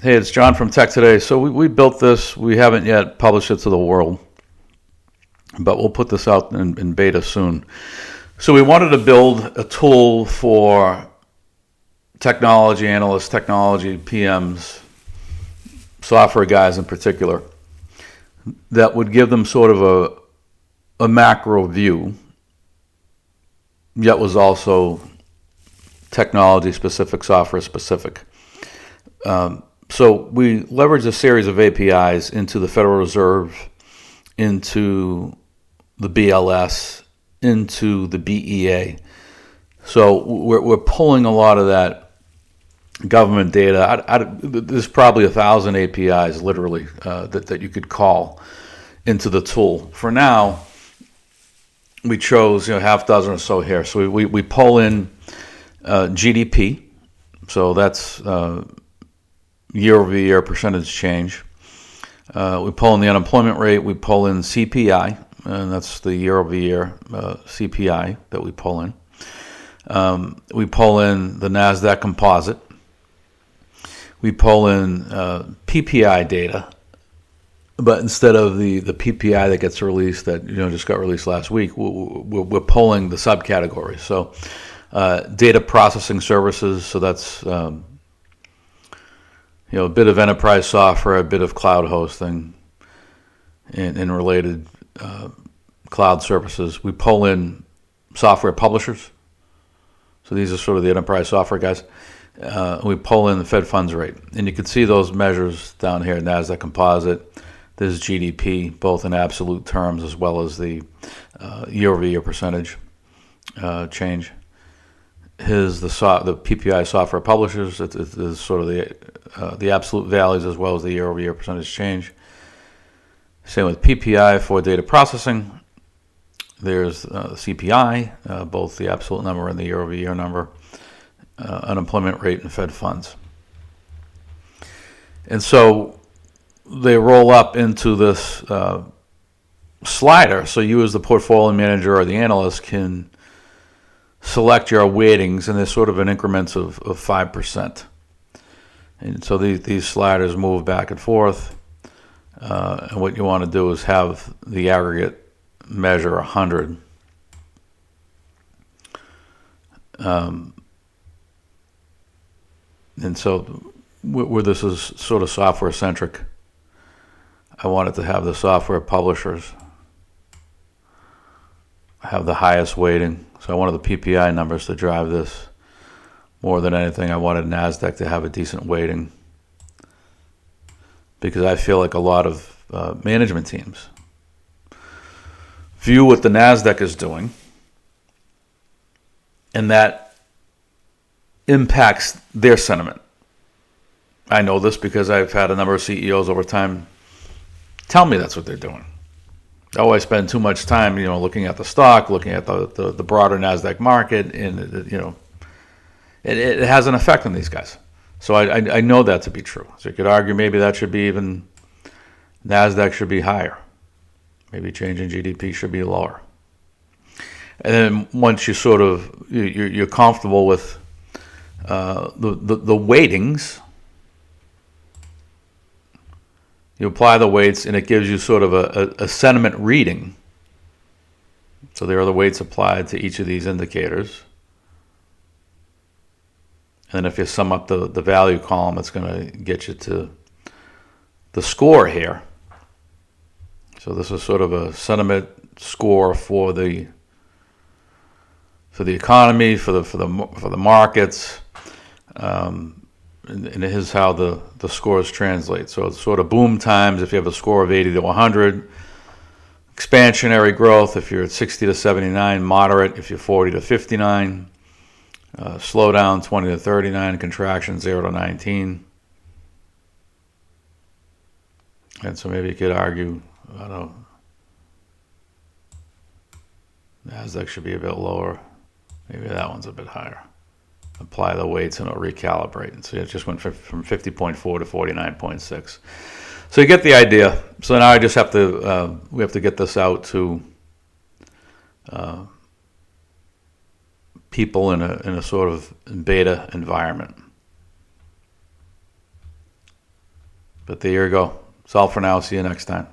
Hey, it's John from Tech Today. So we built this. We haven't yet published it to the world, but we'll put this out in beta soon. So we wanted to build a tool for technology analysts, technology PMs, software guys in particular, that would give them sort of a macro view, yet was also technology specific, software specific. So we leveraged a series of APIs into the Federal Reserve, into the BLS, into the BEA. So we're pulling a lot of that government data. There's probably 1,000 APIs, literally, that you could call into the tool. For now, we chose half dozen or so here. So we pull in GDP. So that's year-over-year percentage change. We pull in the unemployment rate. We pull in CPI, and that's the year-over-year CPI that we pull in. We pull in the NASDAQ composite. We pull in PPI data, but instead of the PPI that gets released, that just got released last week, we're pulling the subcategories. So data processing services. So that's a bit of enterprise software, a bit of cloud hosting, and related cloud services. We pull in software publishers. So these are sort of the enterprise software guys. We pull in the Fed funds rate. And you can see those measures down here, NASDAQ composite. There's GDP, both in absolute terms as well as the year-over-year percentage change. Here's the PPI software publishers. It's sort of the absolute values as well as the year-over-year percentage change. Same with PPI for data processing. There's CPI, both the absolute number and the year-over-year number, unemployment rate, and Fed funds. And so they roll up into this slider. So you as the portfolio manager or the analyst can select your weightings, and there's sort of in increments of 5%. And so these sliders move back and forth. And what you want to do is have the aggregate measure 100. And so where this is sort of software centric, I wanted to have the software publishers have the highest weighting. So I wanted the PPI numbers to drive this more than anything. I wanted NASDAQ to have a decent weighting because I feel like a lot of management teams view what the NASDAQ is doing, and that impacts their sentiment. I know this because I've had a number of CEOs over time tell me that's what they're doing. Oh, I spend too much time, looking at the stock, looking at the broader NASDAQ market, and it has an effect on these guys. So I know that to be true. So you could argue maybe that should be even, NASDAQ should be higher. Maybe change in GDP should be lower. And then once you sort of, you're comfortable with the weightings, you apply the weights, and it gives you sort of a sentiment reading. So there are the weights applied to each of these indicators. And then if you sum up the value column, it's going to get you to the score here. So this is sort of a sentiment score for the economy, for the markets. And here's how the scores translate. So it's sort of boom times if you have a score of 80 to 100. Expansionary growth if you're at 60 to 79. Moderate if you're 40 to 59. Slowdown 20 to 39. Contraction 0 to 19. And so maybe you could argue, I don't know, NASDAQ should be a bit lower. Maybe that one's a bit higher. Apply the weights and it'll recalibrate. And so it just went from 50.4 to 49.6. So you get the idea. So now I just have to, we have to get this out to people in a sort of beta environment. But there you go. That's all for now. See you next time.